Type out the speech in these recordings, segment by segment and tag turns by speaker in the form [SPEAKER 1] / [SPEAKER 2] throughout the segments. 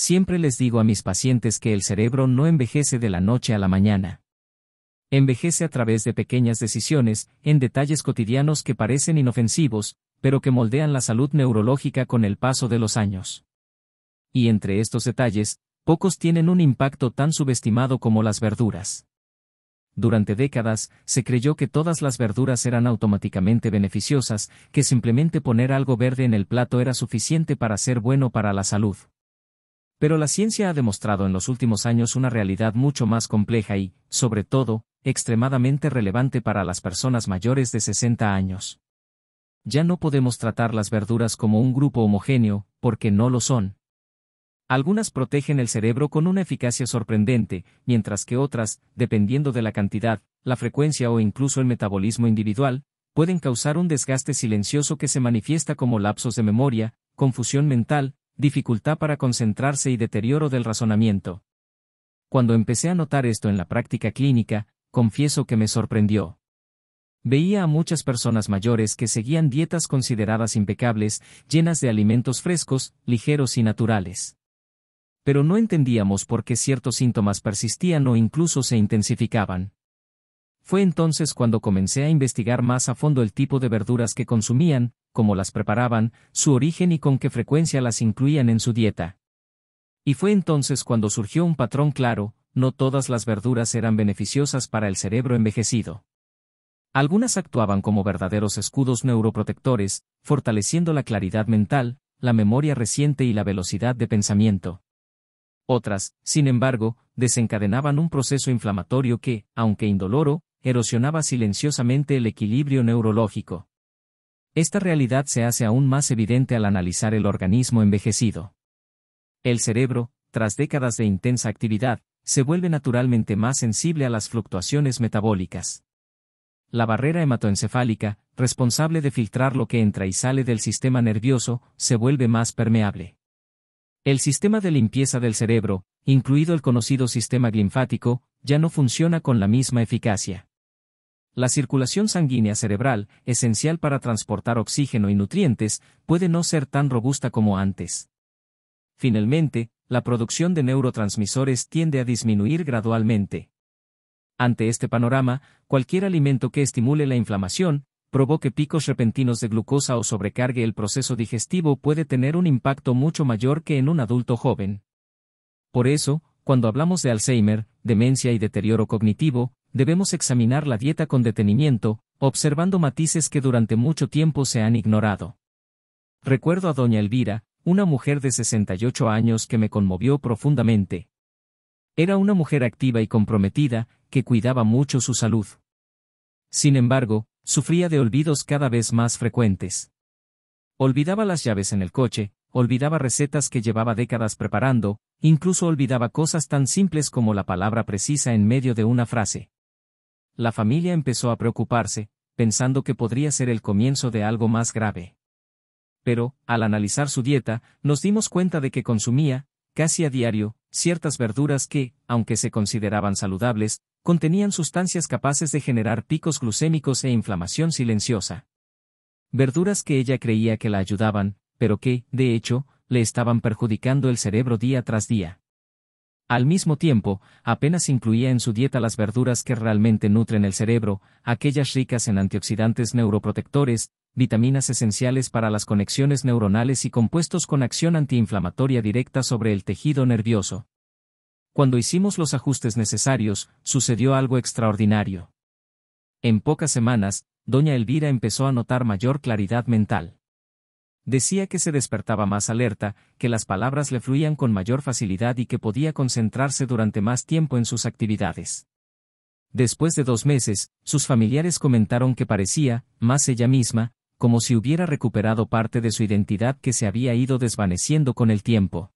[SPEAKER 1] siempre les digo a mis pacientes que el cerebro no envejece de la noche a la mañana. Envejece a través de pequeñas decisiones, en detalles cotidianos que parecen inofensivos, pero que moldean la salud neurológica con el paso de los años. Y entre estos detalles, pocos tienen un impacto tan subestimado como las verduras. Durante décadas, se creyó que todas las verduras eran automáticamente beneficiosas, que simplemente poner algo verde en el plato era suficiente para ser bueno para la salud. Pero la ciencia ha demostrado en los últimos años una realidad mucho más compleja y, sobre todo, extremadamente relevante para las personas mayores de 60 años. Ya no podemos tratar las verduras como un grupo homogéneo, porque no lo son. Algunas protegen el cerebro con una eficacia sorprendente, mientras que otras, dependiendo de la cantidad, la frecuencia o incluso el metabolismo individual, pueden causar un desgaste silencioso que se manifiesta como lapsos de memoria, confusión mental, dificultad para concentrarse y deterioro del razonamiento. Cuando empecé a notar esto en la práctica clínica, confieso que me sorprendió. Veía a muchas personas mayores que seguían dietas consideradas impecables, llenas de alimentos frescos, ligeros y naturales. Pero no entendíamos por qué ciertos síntomas persistían o incluso se intensificaban. Fue entonces cuando comencé a investigar más a fondo el tipo de verduras que consumían, cómo las preparaban, su origen y con qué frecuencia las incluían en su dieta. Y fue entonces cuando surgió un patrón claro: no todas las verduras eran beneficiosas para el cerebro envejecido. Algunas actuaban como verdaderos escudos neuroprotectores, fortaleciendo la claridad mental, la memoria reciente y la velocidad de pensamiento. Otras, sin embargo, desencadenaban un proceso inflamatorio que, aunque indoloro, erosionaba silenciosamente el equilibrio neurológico. Esta realidad se hace aún más evidente al analizar el organismo envejecido. El cerebro, tras décadas de intensa actividad, se vuelve naturalmente más sensible a las fluctuaciones metabólicas. La barrera hematoencefálica, responsable de filtrar lo que entra y sale del sistema nervioso, se vuelve más permeable. El sistema de limpieza del cerebro, incluido el conocido sistema linfático, ya no funciona con la misma eficacia. La circulación sanguínea cerebral, esencial para transportar oxígeno y nutrientes, puede no ser tan robusta como antes. Finalmente, la producción de neurotransmisores tiende a disminuir gradualmente. Ante este panorama, cualquier alimento que estimule la inflamación, provoque picos repentinos de glucosa o sobrecargue el proceso digestivo puede tener un impacto mucho mayor que en un adulto joven. Por eso, cuando hablamos de Alzheimer, demencia y deterioro cognitivo, debemos examinar la dieta con detenimiento, observando matices que durante mucho tiempo se han ignorado. Recuerdo a doña Elvira, una mujer de 68 años que me conmovió profundamente. Era una mujer activa y comprometida, que cuidaba mucho su salud. Sin embargo, sufría de olvidos cada vez más frecuentes. Olvidaba las llaves en el coche, olvidaba recetas que llevaba décadas preparando, incluso olvidaba cosas tan simples como la palabra precisa en medio de una frase. La familia empezó a preocuparse, pensando que podría ser el comienzo de algo más grave. Pero, al analizar su dieta, nos dimos cuenta de que consumía, casi a diario, ciertas verduras que, aunque se consideraban saludables, contenían sustancias capaces de generar picos glucémicos e inflamación silenciosa. Verduras que ella creía que la ayudaban, pero que, de hecho, le estaban perjudicando el cerebro día tras día. Al mismo tiempo, apenas incluía en su dieta las verduras que realmente nutren el cerebro, aquellas ricas en antioxidantes neuroprotectores, vitaminas esenciales para las conexiones neuronales y compuestos con acción antiinflamatoria directa sobre el tejido nervioso. Cuando hicimos los ajustes necesarios, sucedió algo extraordinario. En pocas semanas, doña Elvira empezó a notar mayor claridad mental. Decía que se despertaba más alerta, que las palabras le fluían con mayor facilidad y que podía concentrarse durante más tiempo en sus actividades. Después de 2 meses, sus familiares comentaron que parecía, más ella misma, como si hubiera recuperado parte de su identidad que se había ido desvaneciendo con el tiempo.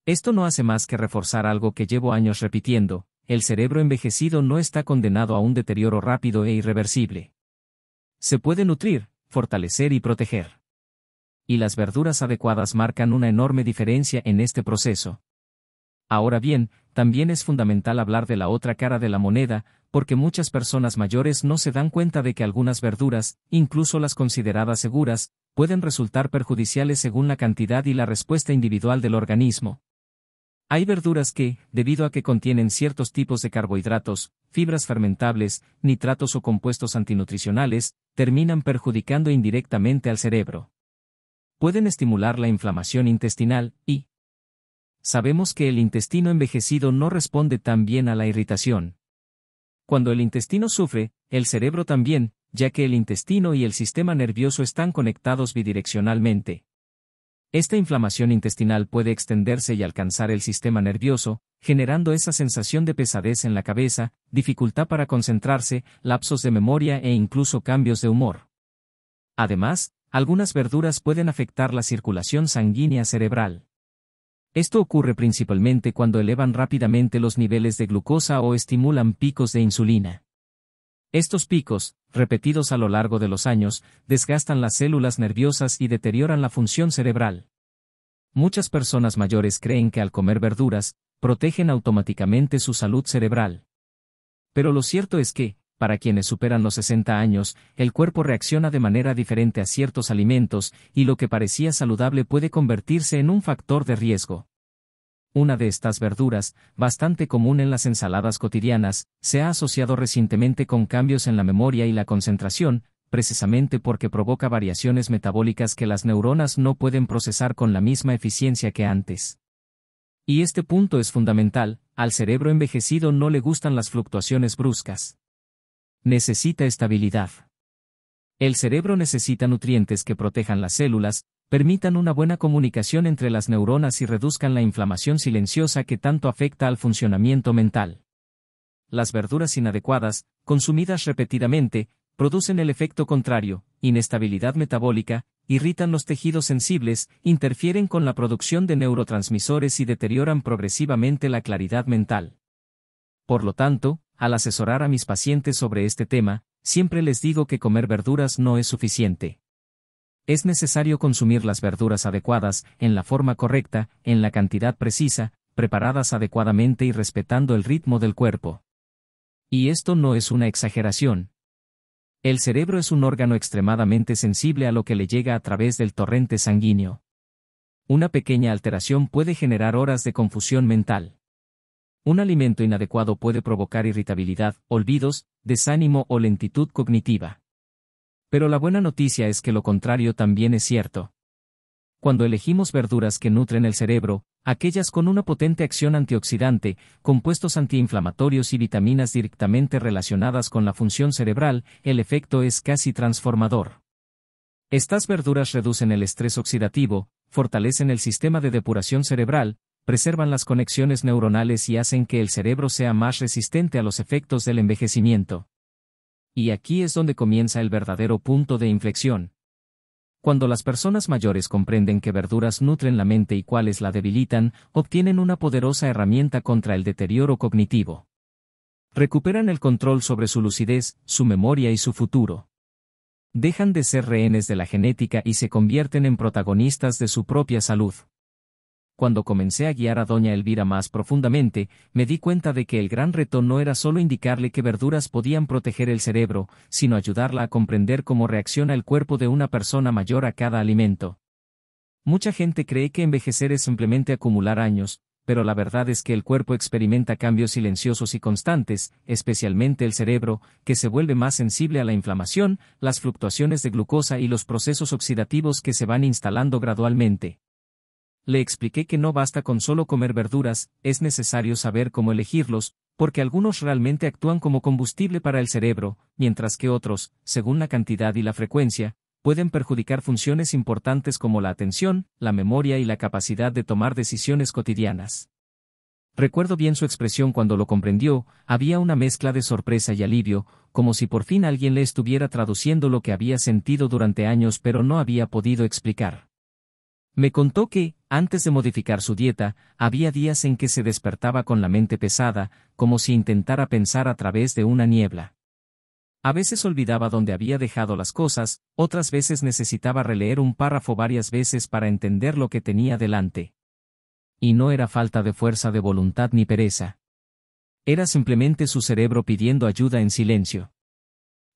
[SPEAKER 1] Esto no hace más que reforzar algo que llevo años repitiendo: el cerebro envejecido no está condenado a un deterioro rápido e irreversible. Se puede nutrir, fortalecer y proteger. Y las verduras adecuadas marcan una enorme diferencia en este proceso. Ahora bien, también es fundamental hablar de la otra cara de la moneda, porque muchas personas mayores no se dan cuenta de que algunas verduras, incluso las consideradas seguras, pueden resultar perjudiciales según la cantidad y la respuesta individual del organismo. Hay verduras que, debido a que contienen ciertos tipos de carbohidratos, fibras fermentables, nitratos o compuestos antinutricionales, terminan perjudicando indirectamente al cerebro. Pueden estimular la inflamación intestinal y sabemos que el intestino envejecido no responde tan bien a la irritación. Cuando el intestino sufre, el cerebro también, ya que el intestino y el sistema nervioso están conectados bidireccionalmente. Esta inflamación intestinal puede extenderse y alcanzar el sistema nervioso, generando esa sensación de pesadez en la cabeza, dificultad para concentrarse, lapsos de memoria e incluso cambios de humor. Además, algunas verduras pueden afectar la circulación sanguínea cerebral. Esto ocurre principalmente cuando elevan rápidamente los niveles de glucosa o estimulan picos de insulina. Estos picos, repetidos a lo largo de los años, desgastan las células nerviosas y deterioran la función cerebral. Muchas personas mayores creen que al comer verduras, protegen automáticamente su salud cerebral. Pero lo cierto es que, para quienes superan los 60 años, el cuerpo reacciona de manera diferente a ciertos alimentos, y lo que parecía saludable puede convertirse en un factor de riesgo. Una de estas verduras, bastante común en las ensaladas cotidianas, se ha asociado recientemente con cambios en la memoria y la concentración, precisamente porque provoca variaciones metabólicas que las neuronas no pueden procesar con la misma eficiencia que antes. Y este punto es fundamental: al cerebro envejecido no le gustan las fluctuaciones bruscas. Necesita estabilidad. El cerebro necesita nutrientes que protejan las células, permitan una buena comunicación entre las neuronas y reduzcan la inflamación silenciosa que tanto afecta al funcionamiento mental. Las verduras inadecuadas, consumidas repetidamente, producen el efecto contrario: inestabilidad metabólica, irritan los tejidos sensibles, interfieren con la producción de neurotransmisores y deterioran progresivamente la claridad mental. Por lo tanto, al asesorar a mis pacientes sobre este tema, siempre les digo que comer verduras no es suficiente. Es necesario consumir las verduras adecuadas, en la forma correcta, en la cantidad precisa, preparadas adecuadamente y respetando el ritmo del cuerpo. Y esto no es una exageración. El cerebro es un órgano extremadamente sensible a lo que le llega a través del torrente sanguíneo. Una pequeña alteración puede generar horas de confusión mental. Un alimento inadecuado puede provocar irritabilidad, olvidos, desánimo o lentitud cognitiva. Pero la buena noticia es que lo contrario también es cierto. Cuando elegimos verduras que nutren el cerebro, aquellas con una potente acción antioxidante, compuestos antiinflamatorios y vitaminas directamente relacionadas con la función cerebral, el efecto es casi transformador. Estas verduras reducen el estrés oxidativo, fortalecen el sistema de depuración cerebral, preservan las conexiones neuronales y hacen que el cerebro sea más resistente a los efectos del envejecimiento. Y aquí es donde comienza el verdadero punto de inflexión. Cuando las personas mayores comprenden que verduras nutren la mente y cuáles la debilitan, obtienen una poderosa herramienta contra el deterioro cognitivo. Recuperan el control sobre su lucidez, su memoria y su futuro. Dejan de ser rehenes de la genética y se convierten en protagonistas de su propia salud. Cuando comencé a guiar a doña Elvira más profundamente, me di cuenta de que el gran reto no era solo indicarle qué verduras podían proteger el cerebro, sino ayudarla a comprender cómo reacciona el cuerpo de una persona mayor a cada alimento. Mucha gente cree que envejecer es simplemente acumular años, pero la verdad es que el cuerpo experimenta cambios silenciosos y constantes, especialmente el cerebro, que se vuelve más sensible a la inflamación, las fluctuaciones de glucosa y los procesos oxidativos que se van instalando gradualmente. Le expliqué que no basta con solo comer verduras, es necesario saber cómo elegirlos, porque algunos realmente actúan como combustible para el cerebro, mientras que otros, según la cantidad y la frecuencia, pueden perjudicar funciones importantes como la atención, la memoria y la capacidad de tomar decisiones cotidianas. Recuerdo bien su expresión cuando lo comprendió: había una mezcla de sorpresa y alivio, como si por fin alguien le estuviera traduciendo lo que había sentido durante años pero no había podido explicar. Me contó que, antes de modificar su dieta, había días en que se despertaba con la mente pesada, como si intentara pensar a través de una niebla. A veces olvidaba dónde había dejado las cosas, otras veces necesitaba releer un párrafo varias veces para entender lo que tenía delante. Y no era falta de fuerza de voluntad ni pereza. Era simplemente su cerebro pidiendo ayuda en silencio.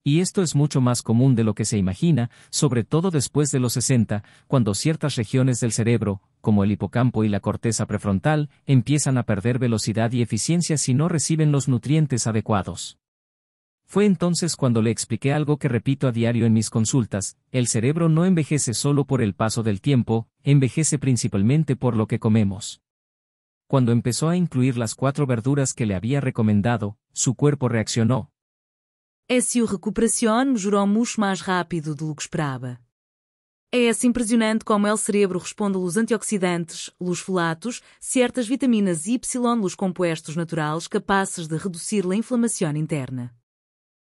[SPEAKER 1] Y esto es mucho más común de lo que se imagina, sobre todo después de los 60, cuando ciertas regiones del cerebro, como el hipocampo y la corteza prefrontal, empiezan a perder velocidad y eficiencia si no reciben los nutrientes adecuados. Fue entonces cuando le expliqué algo que repito a diario en mis consultas: el cerebro no envejece solo por el paso del tiempo, envejece principalmente por lo que comemos. Cuando empezó a incluir las 4 verduras que le había recomendado, su cuerpo reaccionó.
[SPEAKER 2] Su recuperación mejoró mucho más rápido de lo que esperaba. Es impressionante como el cerebro responde a los antioxidantes, los folatos, ciertas vitaminas Y, los compuestos naturais capazes de reduzir a inflamação interna.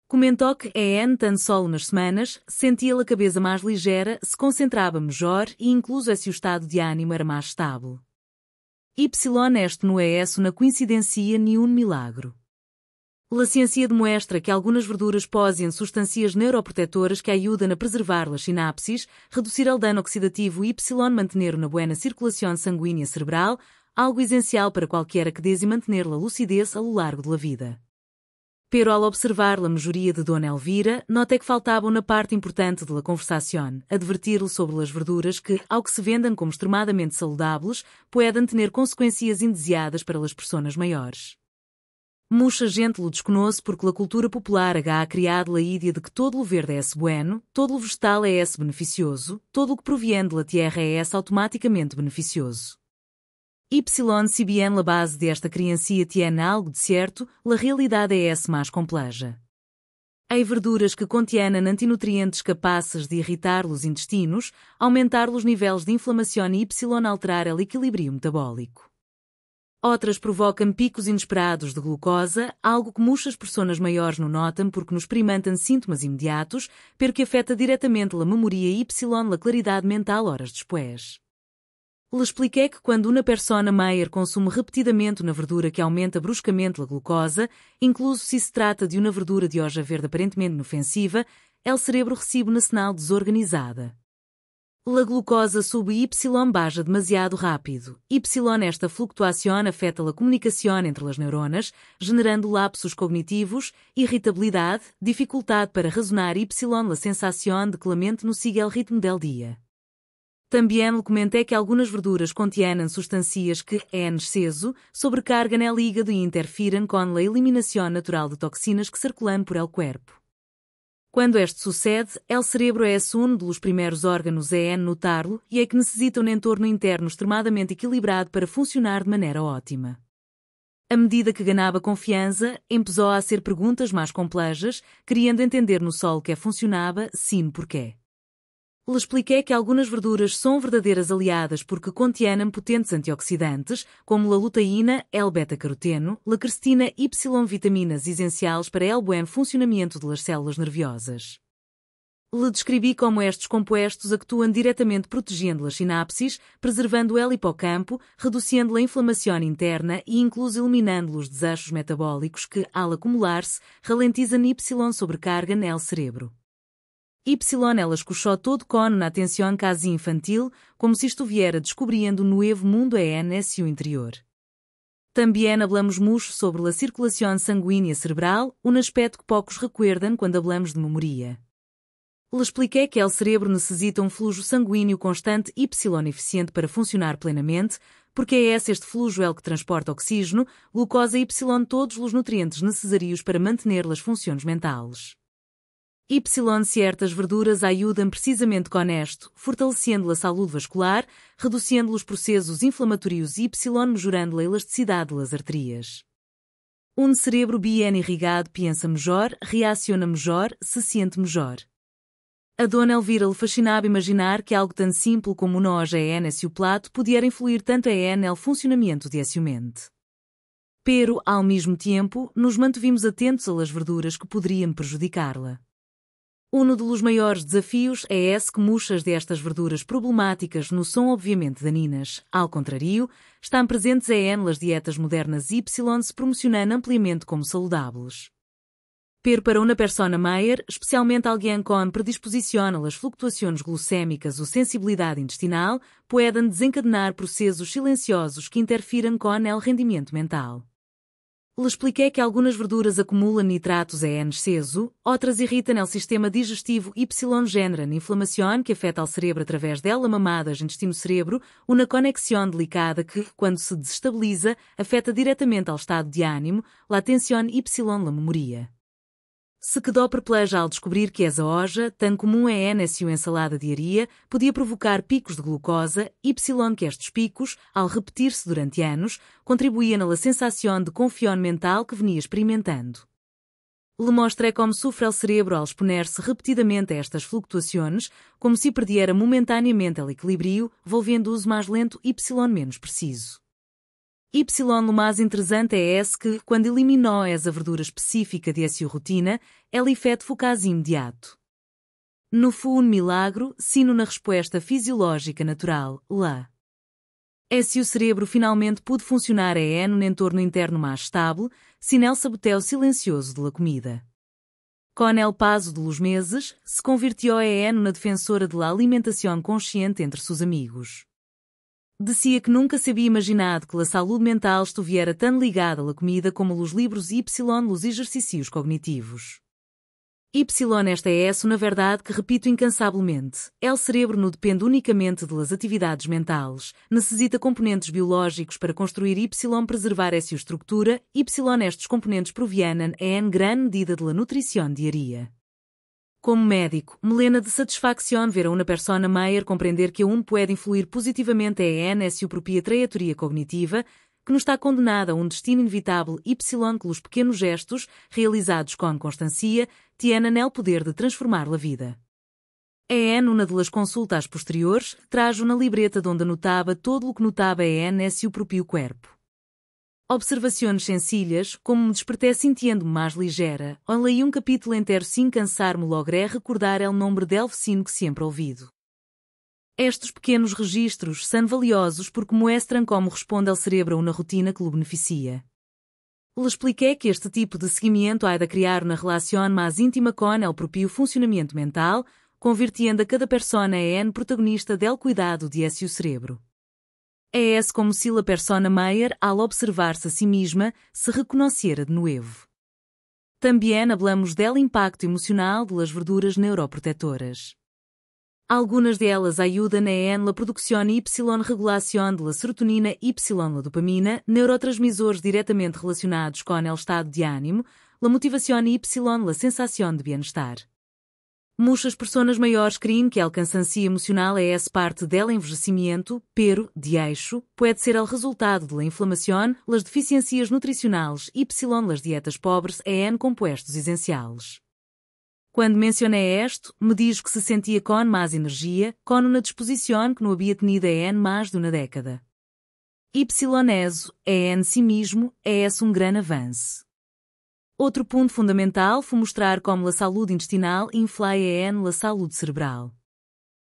[SPEAKER 2] Comentou que tan solo nas semanas, sentia a cabeça mais ligeira, se concentrava melhor e incluso o estado de ânimo era mais estável. Este não é uma coincidência nem milagre. A ciência demonstra que algumas verduras possuem substâncias neuroprotetoras que ajudam a preservar as sinapses, reduzir o dano oxidativo e manter uma boa circulação sanguínea cerebral, algo essencial para qualquer que desee manter a lucidez ao largo da vida. Pero ao observar a melhoria de Dona Elvira, notei que faltava uma parte importante da conversação, advertir-lhe sobre as verduras que, ao que se vendem como extremadamente saudáveis, podem ter consequências indesejadas para as pessoas maiores. Muita gente lo desconoce porque a cultura popular ha criado a ideia de que todo o verde é bueno, todo o vegetal é beneficioso, todo o que provém da terra é automaticamente beneficioso. Se bien la base desta criança tiene algo de certo, a realidade é mais complexa. Há verduras que contêm antinutrientes capazes de irritar os intestinos, aumentar os níveis de inflamação e alterar o equilíbrio metabólico. Outras provocam picos inesperados de glucosa, algo que muitas pessoas maiores não notam porque não experimentam sintomas imediatos, pero que afeta diretamente a memória e a claridade mental horas depois. Le expliquei que quando uma persona maior consome repetidamente uma verdura que aumenta bruscamente a glucosa, incluso se trata de uma verdura de hoja verde aparentemente inofensiva, o cérebro recebe uma sinal desorganizada. A glucosa sube y baixa demasiado rápido. Esta fluctuação afeta a comunicação entre as neuronas, generando lapsos cognitivos, irritabilidade, dificuldade para razonar y a sensação de que a mente não sigue o ritmo del dia. Também lhe comentei que algumas verduras contêm substâncias que, em excesso, sobrecargam o hígado e interferem com a eliminação natural de toxinas que circulam por el corpo. Quando este sucede, o cérebro é um dos primeiros órgãos a notar-lo e é que necessita um entorno interno extremadamente equilibrado para funcionar de maneira ótima. À medida que ganhava confiança, começou a fazer perguntas mais complexas, querendo entender no solo que funcionava, sim porquê. Lhe expliquei que algumas verduras são verdadeiras aliadas porque contêm potentes antioxidantes, como a luteína, o beta-caroteno, a quercetina y vitaminas essenciais para o bom funcionamento das células nerviosas. Lhe descrevi como estes compostos actuam diretamente protegendo as sinapses, preservando o hipocampo, reduzindo a inflamação interna e incluso eliminando os desechos metabólicos que, ao acumular-se, ralentizam y sobrecargam o cérebro. Ela escuchou todo com na atenção quase infantil, como se estuviera descobrindo um novo mundo em seu interior. Também hablamos mucho sobre a circulação sanguínea cerebral, um aspecto que poucos recuerdam quando hablamos de memória. Lhe expliquei que o cérebro necessita um fluxo sanguíneo constante y eficiente para funcionar plenamente, porque é este fluxo que transporta oxígeno, glucosa y todos os nutrientes necessários para manter as funções mentais. Certas verduras ajudam precisamente com isto, fortalecendo a saúde vascular, reduzindo os processos inflamatórios y melhorando a elasticidade das arterias. Um cérebro bem irrigado pensa melhor, reaciona melhor, se sente melhor. A Dona Elvira lhe fascinava imaginar que algo tão simples como uma hoja seu prato podia influir tanto no funcionamento de sua mente. Pero, ao mesmo tempo, nos mantuvimos atentos às verduras que poderiam prejudicá-la. Um dos maiores desafios é esse que muitas destas verduras problemáticas não são obviamente daninhas, ao contrário, estão presentes nas dietas modernas y se promocionam ampliamente como saudáveis. Pero para uma persona maior, especialmente alguém com predisposição às fluctuações glucémicas ou sensibilidade intestinal, podem desencadenar processos silenciosos que interfiram com o rendimento mental. Le expliquei que algumas verduras acumulam nitratos en exceso, outras irritam o sistema digestivo y generan inflamação que afeta o cérebro através dela mamadas intestino-cérebro, uma conexão delicada que, quando se desestabiliza, afeta diretamente ao estado de ânimo, la atenção y la memoria. Se quedou perplexa ao descobrir que essa hoja, tão comum em sua ensalada diária, podia provocar picos de glucosa, y que estes picos, ao repetir-se durante anos, contribuíam na sensação de confiança mental que venia experimentando. Le mostrei como sofre o cérebro ao exponer-se repetidamente a estas fluctuações, como se perdiera momentaneamente o equilíbrio, volvendo uso mais lento y menos preciso. O mais interessante é esse que, quando eliminou essa verdura específica de sua rotina, ela efeito focaz imediato. No foi milagro, sino na resposta fisiológica natural, lá. Se o cérebro finalmente pôde funcionar no entorno interno mais estável, sin el sabotéu silencioso de la comida. Com el paso de los meses, se convirtió na defensora de la alimentação consciente entre seus amigos. Dizia que nunca se havia imaginado que a saúde mental estuviera tão ligada à comida como os livros y los exercícios cognitivos. Esta é isso na verdade que repito incansavelmente. El cérebro não depende unicamente das atividades mentais, necessita componentes biológicos para construir y preservar sua estrutura, y estes componentes provienen em grande medida da nutrição diária. Como médico, me llena de satisfação ver a uma persona maior compreender que pode influir positivamente em sua própria trajetória cognitiva, que não está condenada a destino inevitável y que os pequenos gestos, realizados com constância, tienen el poder de transformar a vida. Uma das consultas posteriores, trajo na libreta onde anotava todo o que notava seu próprio corpo. Observações sencillas, como me despertei sentindo-me mais ligeira, ou leí capítulo inteiro sem cansar-me logré recordar el nombre del vecino que sempre ouvido. Estes pequenos registros são valiosos porque mostram como responde o cérebro a uma rotina que lhe beneficia. Le expliquei que este tipo de seguimento há de criar uma relação mais íntima com o próprio funcionamento mental, convirtiendo a cada persona em protagonista del cuidado de seu cérebro. É como se a persona maior, ao observar-se a si mesma, se reconhecera de novo. Também hablamos del impacto emocional de las verduras neuroprotetoras. Algumas delas ajudam na produção y regulação de la serotonina y la dopamina, neurotransmissores diretamente relacionados com o estado de ânimo, la motivação y la sensação de bem-estar. Muitas pessoas maiores creem que o cansancio emocional é parte del envelhecimento, pero, de hecho, pode ser o resultado da inflamação, las deficiências nutricionais y las dietas pobres en compostos essenciais. Quando mencionei isto, me diz que se sentia com mais energia, com uma disposição que não havia tenido em mais de uma década. Eso, em si mesmo, é grande avanço. Outro ponto fundamental foi mostrar como a saúde intestinal influi na saúde cerebral.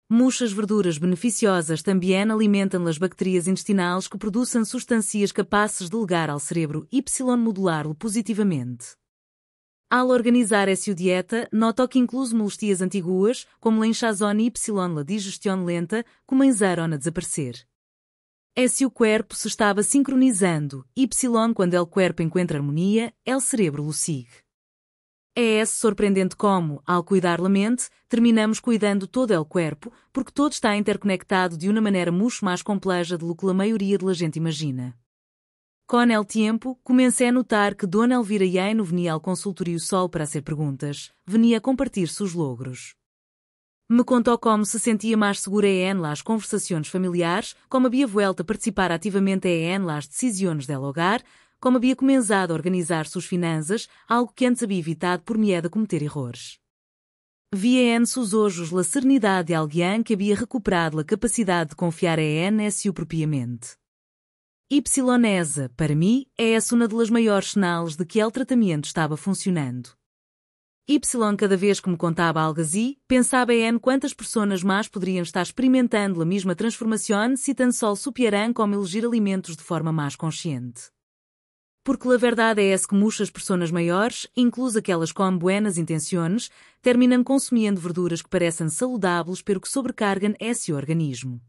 [SPEAKER 2] Muitas verduras beneficiosas também alimentam as bactérias intestinais que produzem substâncias capazes de ligar ao cérebro y modular-lo positivamente. Ao organizar sua dieta, notou que incluso molestias antiguas, como a hinchazón y la digestão lenta, começaram a desaparecer. Seu corpo se estava sincronizando, y quando o corpo encontra harmonia, o cérebro lo sigue. É surpreendente como, ao cuidar da mente, terminamos cuidando todo o corpo, porque todo está interconectado de uma maneira muito mais complexa do que a maioria da gente imagina. Com o tempo, comecei a notar que Dona Elvira Yaino venia ao consultório só para fazer perguntas, venia a compartilhar seus logros. Me contou como se sentia mais segura em las conversações familiares, como havia vuelto a participar ativamente em las decisões del hogar, como havia começado a organizar suas finanças, algo que antes havia evitado por medo de cometer erros. Via em seus olhos a serenidade de alguém que havia recuperado a capacidade de confiar em seu propriamente. Essa, para mim, é uma das maiores sinais de que o tratamento estava funcionando. Cada vez que me contava algo assim, pensava em quantas pessoas mais poderiam estar experimentando a mesma transformação se tão só supieram como elegir alimentos de forma mais consciente. Porque a verdade é que muitas pessoas maiores, incluso aquelas com buenas intenções, terminam consumindo verduras que parecem saudáveis pero que sobrecargam seu organismo.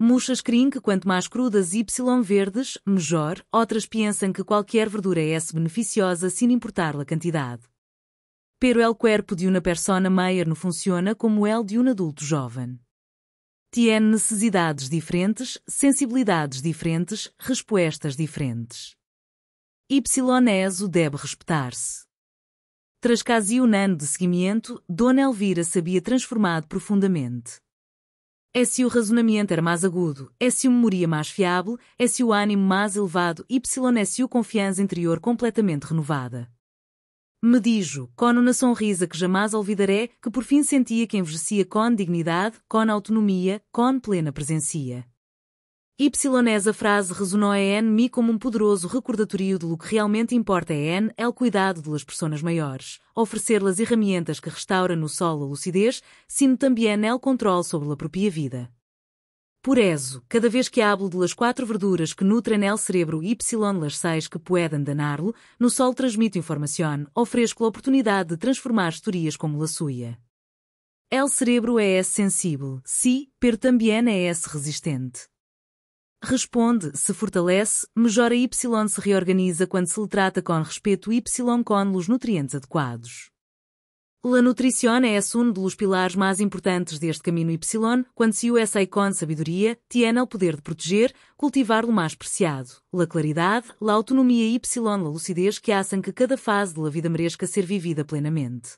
[SPEAKER 2] Muchas creem que quanto mais crudas y verdes, melhor. Outras pensam que qualquer verdura es beneficiosa sin importar la cantidade. Pero el cuerpo de una persona mayor no funciona como el de um adulto jovem. Tiene necessidades diferentes, sensibilidades diferentes, respostas diferentes. Eso deve respeitar-se. Tras quase um ano de seguimento, Dona Elvira se havia transformado profundamente. Se o razonamento era mais agudo, se a memória mais fiável, se o ânimo mais elevado, se a confiança interior completamente renovada. Me dijo, com uma sonrisa que jamais olvidaré, que por fim sentia que envelhecia com dignidade, com autonomia, com plena presença. Essa frase ressonou em mim como poderoso recordatório de lo que realmente importa el cuidado de las pessoas maiores, oferecer-las ferramentas que restauram no solo a lucidez, sino também el controle sobre a própria vida. Por eso, cada vez que hablo de las 4 verduras que nutrem el cerebro y las 6 que pueden danar-lo, no sol transmito informação, ofereço a oportunidade de transformar historias como la suya. El cerebro é sensível, sí, pero também é resistente. Responde, se fortalece, melhor a Y se reorganiza quando se lhe trata com respeito Y com os nutrientes adequados. La nutrición es uno de los pilares más importantes deste caminho Y, quando se usa com sabedoria, tiene el poder de proteger, cultivar lo mais preciado, la claridade, la autonomia Y, la lucidez que hacen que cada fase de la vida merezca ser vivida plenamente.